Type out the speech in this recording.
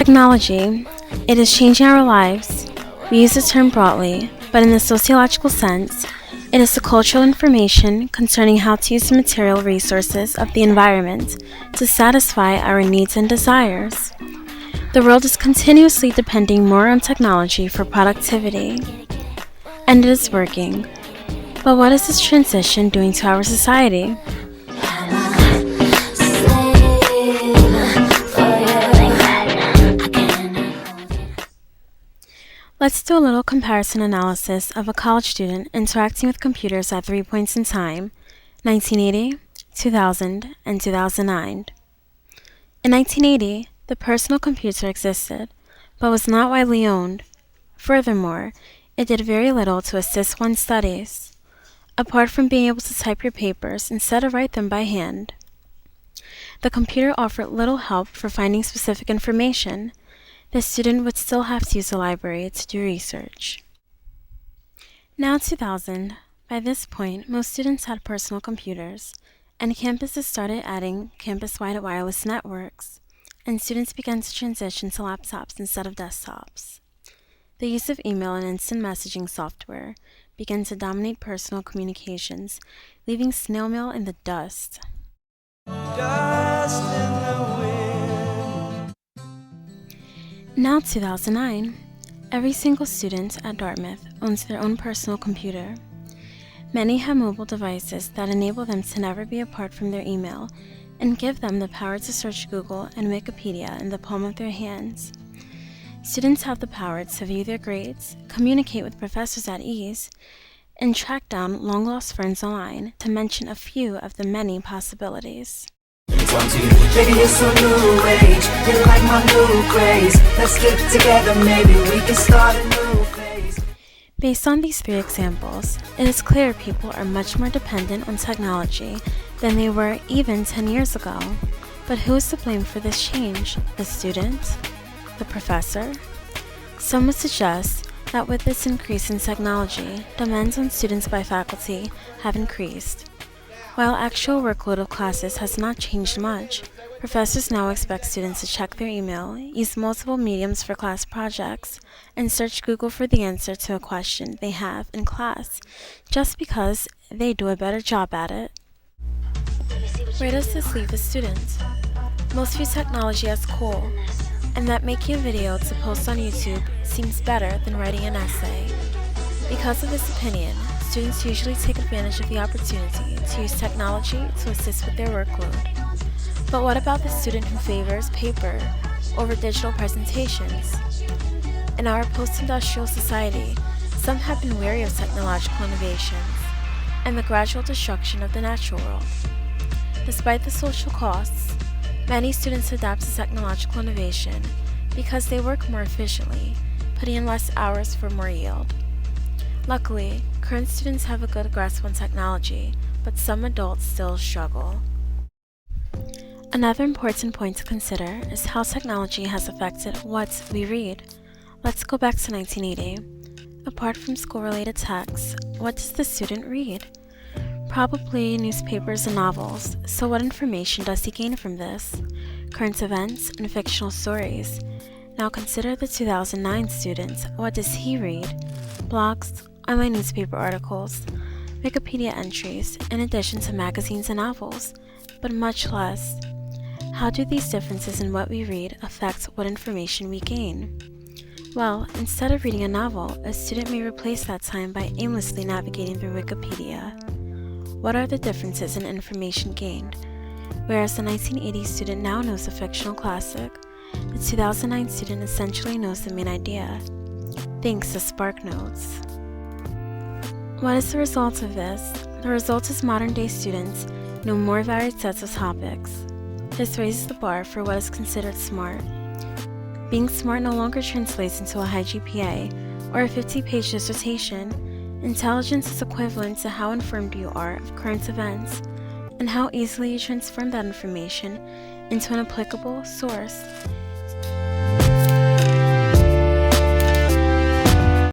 Technology. It is changing our lives. We use the term broadly, but in the sociological sense, it is the cultural information concerning how to use the material resources of the environment to satisfy our needs and desires. The world is continuously depending more on technology for productivity, and it is working. But what is this transition doing to our society? Let's do a little comparison analysis of a college student interacting with computers at 3 points in time: 1980, 2000, and 2009. In 1980, the personal computer existed, but was not widely owned. Furthermore, it did very little to assist one's studies, apart from being able to type your papers instead of write them by hand. The computer offered little help for finding specific information. The student would still have to use the library to do research. Now 2000, by this point, most students had personal computers, and campuses started adding campus-wide wireless networks, and students began to transition to laptops instead of desktops. The use of email and instant messaging software began to dominate personal communications, leaving snail mail in the dust. Dust in the wind. Now 2009, every single student at Dartmouth owns their own personal computer. Many have mobile devices that enable them to never be apart from their email and give them the power to search Google and Wikipedia in the palm of their hands. Students have the power to view their grades, communicate with professors at ease, and track down long-lost friends online, to mention a few of the many possibilities. Baby, you're so new age, you're like my new craze. Let's get together, maybe we can start a new phase. Based on these three examples, it is clear people are much more dependent on technology than they were even 10 years ago. But who is to blame for this change? The student? The professor? Some would suggest that with this increase in technology, demands on students by faculty have increased. While actual workload of classes has not changed much, professors now expect students to check their email, use multiple mediums for class projects, and search Google for the answer to a question they have in class, just because they do a better job at it. Where does this leave the student? Most view technology as cool, and that making a video to post on YouTube seems better than writing an essay. Because of this opinion, students usually take advantage of the opportunity to use technology to assist with their workload. But what about the student who favors paper over digital presentations? In our post-industrial society, some have been wary of technological innovations and the gradual destruction of the natural world. Despite the social costs, many students adapt to technological innovation because they work more efficiently, putting in less hours for more yield. Luckily, current students have a good grasp on technology, but some adults still struggle. Another important point to consider is how technology has affected what we read. Let's go back to 1980. Apart from school-related texts, what does the student read? Probably newspapers and novels, so what information does he gain from this? Current events and fictional stories. Now consider the 2009 student. What does he read? Blogs, online newspaper articles, Wikipedia entries, in addition to magazines and novels, but much less. How do these differences in what we read affect what information we gain? Well, instead of reading a novel, a student may replace that time by aimlessly navigating through Wikipedia. What are the differences in information gained? Whereas the 1980 student now knows a fictional classic, the 2009 student essentially knows the main idea, thanks to SparkNotes. What is the result of this? The result is modern-day students know more varied sets of topics. This raises the bar for what is considered smart. Being smart no longer translates into a high GPA or a 50-page dissertation. Intelligence is equivalent to how informed you are of current events and how easily you transform that information into an applicable source